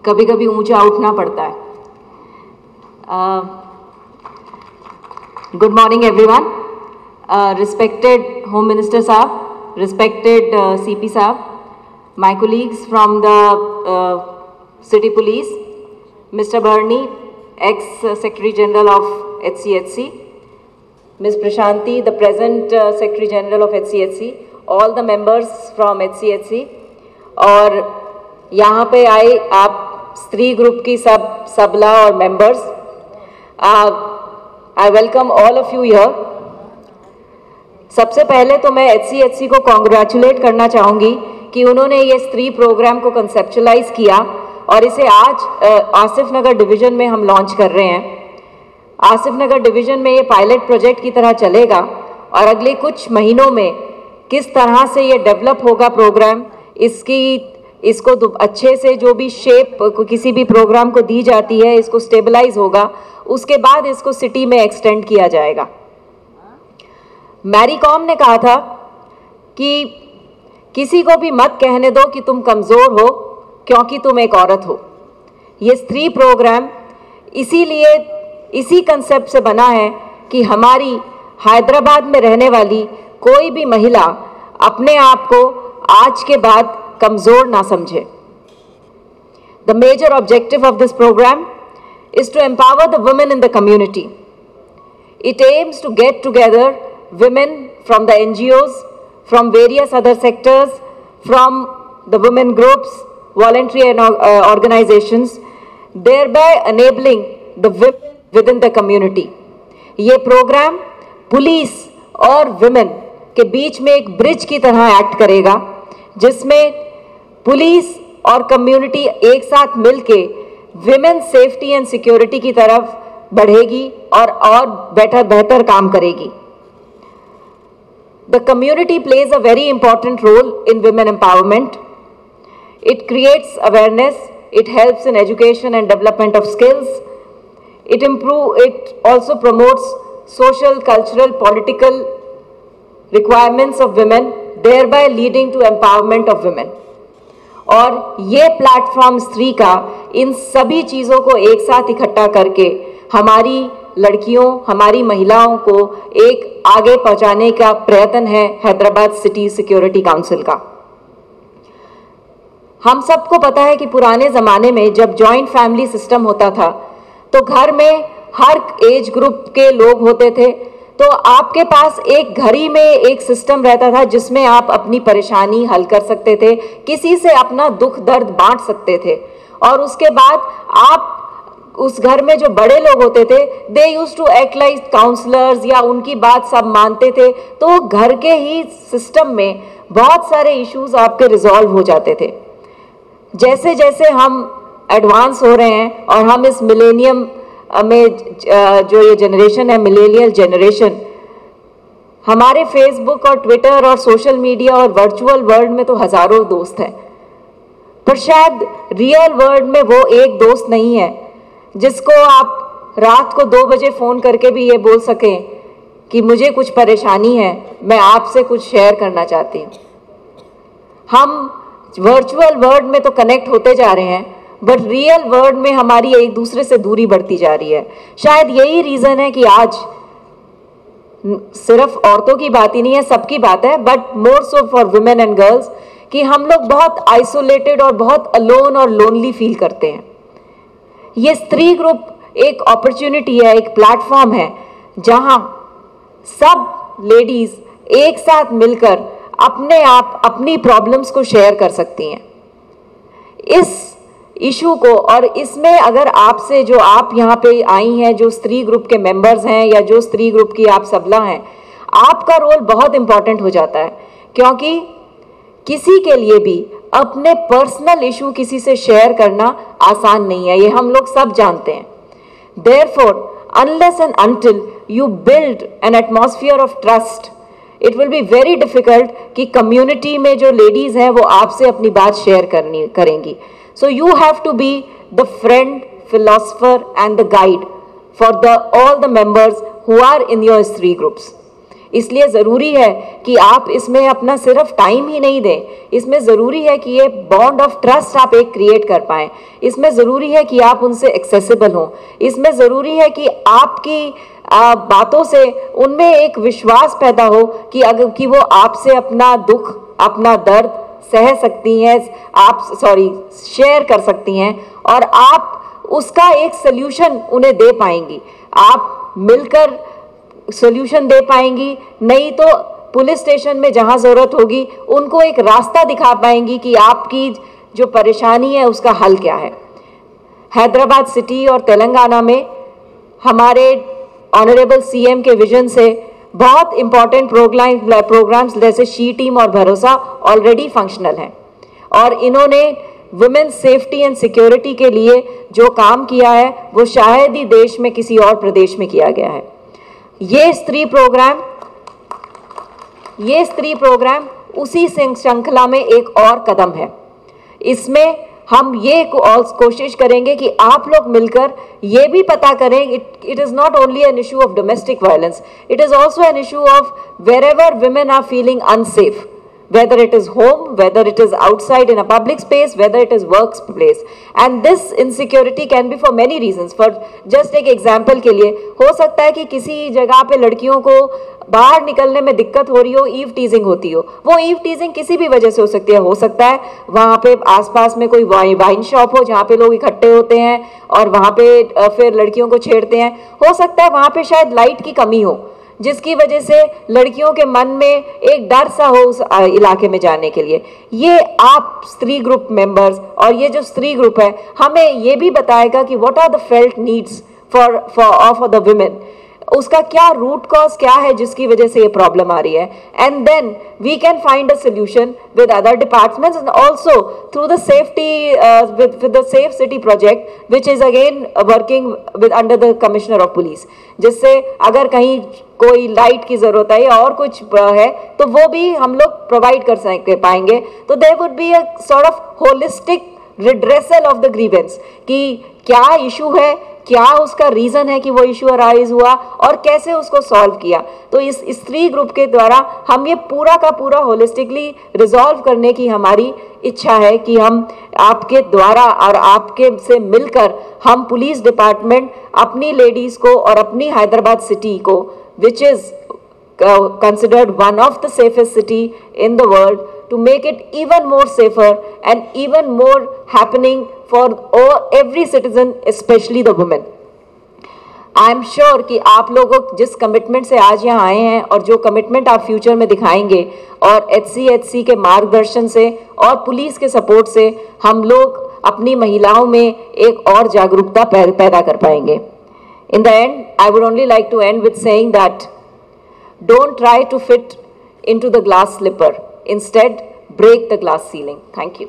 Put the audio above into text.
कभी कभी ऊंचा उठना पड़ता है। Good morning everyone. Respected home minister साहब, respected CP साहब, my colleagues from the city police, Mr. Bharani, ex-Secretary General of HCHC, Ms. Prashanti, the present Secretary General of HCHC, all the members from HCHC, और यहाँ पे आए आप स्त्री group की सबला और members, I welcome all of you here। सबसे पहले तो मैं HCHC को कॉन्ग्रेचुलेट करना चाहूँगी कि उन्होंने ये स्त्री प्रोग्राम को कंसेप्चुलाइज किया और इसे आज आसिफ नगर डिवीज़न में हम लॉन्च कर रहे हैं। आसिफ नगर डिवीज़न में ये पायलट प्रोजेक्ट की तरह चलेगा और अगले कुछ महीनों में किस तरह से ये डेवलप होगा प्रोग्राम, इसको अच्छे से जो भी शेप किसी भी प्रोग्राम को दी जाती है इसको स्टेबलाइज होगा, उसके बाद इसको सिटी में एक्सटेंड किया जाएगा। मैरी कॉम ने कहा था कि किसी को भी मत कहने दो कि तुम कमज़ोर हो क्योंकि तुम एक औरत हो। ये स्त्री प्रोग्राम इसीलिए इसी कंसेप्ट से बना है कि हमारी हैदराबाद में रहने वाली कोई भी महिला अपने आप को आज के बाद कमज़ोर ना समझे। The major objective of this programme is to empower the women in the community. It aims to get together women from the NGOs, from various other sectors, from the women groups, voluntary organizations, thereby enabling the women within the community। ये programme police और women के बीच में एक bridge की तरह act करेगा, जिसमें police और कम्युनिटी एक साथ मिलके women सेफ्टी एंड सिक्योरिटी की तरफ बढ़ेगी और बेहतर काम करेगी। The community plays a very important role in women empowerment. It creates awareness, it helps in education and development of skills. It also promotes social, cultural, political requirements of women, thereby leading to empowerment of women. और ये platform स्त्री का इन सभी चीज़ों को एक साथ इकट्ठा करके हमारी लड़कियों, हमारी महिलाओं को एक आगे पहुंचाने का प्रयत्न है हैदराबाद सिटी सिक्योरिटी काउंसिल का। हम सबको पता है कि पुराने ज़माने में जब जॉइंट फैमिली सिस्टम होता था तो घर में हर एज ग्रुप के लोग होते थे, तो आपके पास एक घर ही में एक सिस्टम रहता था जिसमें आप अपनी परेशानी हल कर सकते थे, किसी से अपना दुख दर्द बांट सकते थे। और उसके बाद आप उस घर में जो बड़े लोग होते थे they use to act like counsellors या उनकी बात सब मानते थे, तो घर के ही सिस्टम में बहुत सारे इश्यूज आपके रिजॉल्व हो जाते थे। जैसे जैसे हम एडवांस हो रहे हैं और हम इस मिलेनियम में जो ये जनरेशन है मिलेनियल जनरेशन, हमारे फेसबुक और ट्विटर और सोशल मीडिया और वर्चुअल वर्ल्ड में तो हज़ारों दोस्त हैं, पर शायद रियल वर्ल्ड में वो एक दोस्त नहीं है जिसको आप रात को 2 बजे फ़ोन करके भी ये बोल सकें कि मुझे कुछ परेशानी है, मैं आपसे कुछ शेयर करना चाहती हूँ। हम वर्चुअल वर्ल्ड में तो कनेक्ट होते जा रहे हैं, बट रियल वर्ल्ड में हमारी एक दूसरे से दूरी बढ़ती जा रही है। शायद यही रीज़न है कि आज सिर्फ औरतों की बात ही नहीं है, सबकी बात है, but more so for women and girls, कि हम लोग बहुत आइसोलेटेड और बहुत अलोन और लोनली फील करते हैं। ये स्त्री ग्रुप एक अपॉर्चुनिटी है, एक प्लेटफॉर्म है जहां सब लेडीज एक साथ मिलकर अपने आप अपनी प्रॉब्लम्स को शेयर कर सकती हैं। इस इशू को, और इसमें अगर आपसे जो आप यहाँ पे आई हैं जो स्त्री ग्रुप के मेंबर्स हैं या जो स्त्री ग्रुप की आप सबला हैं, आपका रोल बहुत इम्पॉर्टेंट हो जाता है, क्योंकि किसी के लिए भी अपने पर्सनल इशू किसी से शेयर करना आसान नहीं है, ये हम लोग सब जानते हैं। Therefore, unless and until you build an atmosphere of trust, it will be very difficult कि community में जो ladies हैं वो आपसे अपनी बात शेयर करेंगी। So you have to be the friend, philosopher and the guide for all the members who are in your स्त्री groups। इसलिए ज़रूरी है कि आप इसमें अपना सिर्फ टाइम ही नहीं दें, इसमें ज़रूरी है कि ये बॉन्ड ऑफ ट्रस्ट आप एक क्रिएट कर पाएँ, इसमें ज़रूरी है कि आप उनसे एक्सेसिबल हों, इसमें ज़रूरी है कि आपकी बातों से उनमें एक विश्वास पैदा हो कि वो आपसे अपना दुख, अपना दर्द सह सकती हैं, शेयर कर सकती हैं और आप उसका एक सल्यूशन उन्हें दे पाएंगी, आप मिलकर सल्यूशन दे पाएंगी। नहीं तो पुलिस स्टेशन में जहां ज़रूरत होगी उनको एक रास्ता दिखा पाएंगी कि आपकी जो परेशानी है उसका हल क्या है। हैदराबाद सिटी और तेलंगाना में हमारे ऑनरेबल सीएम के विजन से बहुत इंपॉर्टेंट प्रोग्राम्स जैसे शी टीम और भरोसा ऑलरेडी फंक्शनल हैं और इन्होंने वुमेन सेफ्टी एंड सिक्योरिटी के लिए जो काम किया है वो शायद ही देश में किसी और प्रदेश में किया गया है। ये स्त्री प्रोग्राम उसी श्रृंखला में एक और कदम है। इसमें हम ये कोशिश करेंगे कि आप लोग मिलकर ये भी पता करें, it is not only an issue of domestic violence, it is also an issue of wherever women are feeling unsafe, whether it is home, whether it is outside in a public space, whether it is workplace, and this insecurity can be for many reasons. For just एक example के लिए हो सकता है कि किसी जगह पे लड़कियों को बाहर निकलने में दिक्कत हो रही हो, ईव टीजिंग होती हो, वो ईव टीजिंग किसी भी वजह से हो सकता है वहाँ पे आसपास में कोई वाइन शॉप हो जहाँ पे लोग इकट्ठे होते हैं और वहाँ पे फिर लड़कियों को छेड़ते हैं, हो सकता है वहाँ पे शायद लाइट की कमी हो जिसकी वजह से लड़कियों के मन में एक डर सा हो उस इलाके में जाने के लिए। ये आप स्त्री ग्रुप मेंबर्स और ये जो स्त्री ग्रुप है हमें ये भी बताएगा कि what are the felt needs for the women, उसका क्या रूट कॉज क्या है जिसकी वजह से ये प्रॉब्लम आ रही है, and then we can find a solution with other departments and also through the safety with the safe city project which is again working with under the commissioner of police, जिससे अगर कहीं कोई light की जरूरत है या और कुछ है तो वो भी हम लोग प्रोवाइड कर पाएंगे। तो there would be a sort of holistic redressal of the grievance कि क्या इशू है, क्या उसका रीजन है कि वो इशू अराइज हुआ और कैसे उसको सॉल्व किया। तो इस स्त्री ग्रुप के द्वारा हम ये पूरा का पूरा होलिस्टिकली रिजॉल्व करने की हमारी इच्छा है कि हम आपके द्वारा और आपके से मिलकर हम पुलिस डिपार्टमेंट अपनी लेडीज को और अपनी हैदराबाद सिटी को which is considered one of the safest city in the world, to make it even more safer and even more happening for every citizen, especially the women. I am sure कि आप लोगों जिस commitment से आज यहाँ आए हैं और जो कमिटमेंट आप फ्यूचर में दिखाएंगे और HCHC के मार्गदर्शन से और पुलिस के सपोर्ट से हम लोग अपनी महिलाओं में एक और जागरूकता पैदा कर पाएंगे। In the end, I would only like to end with saying that don't try to fit into the glass slipper. Instead, break the glass ceiling. Thank you.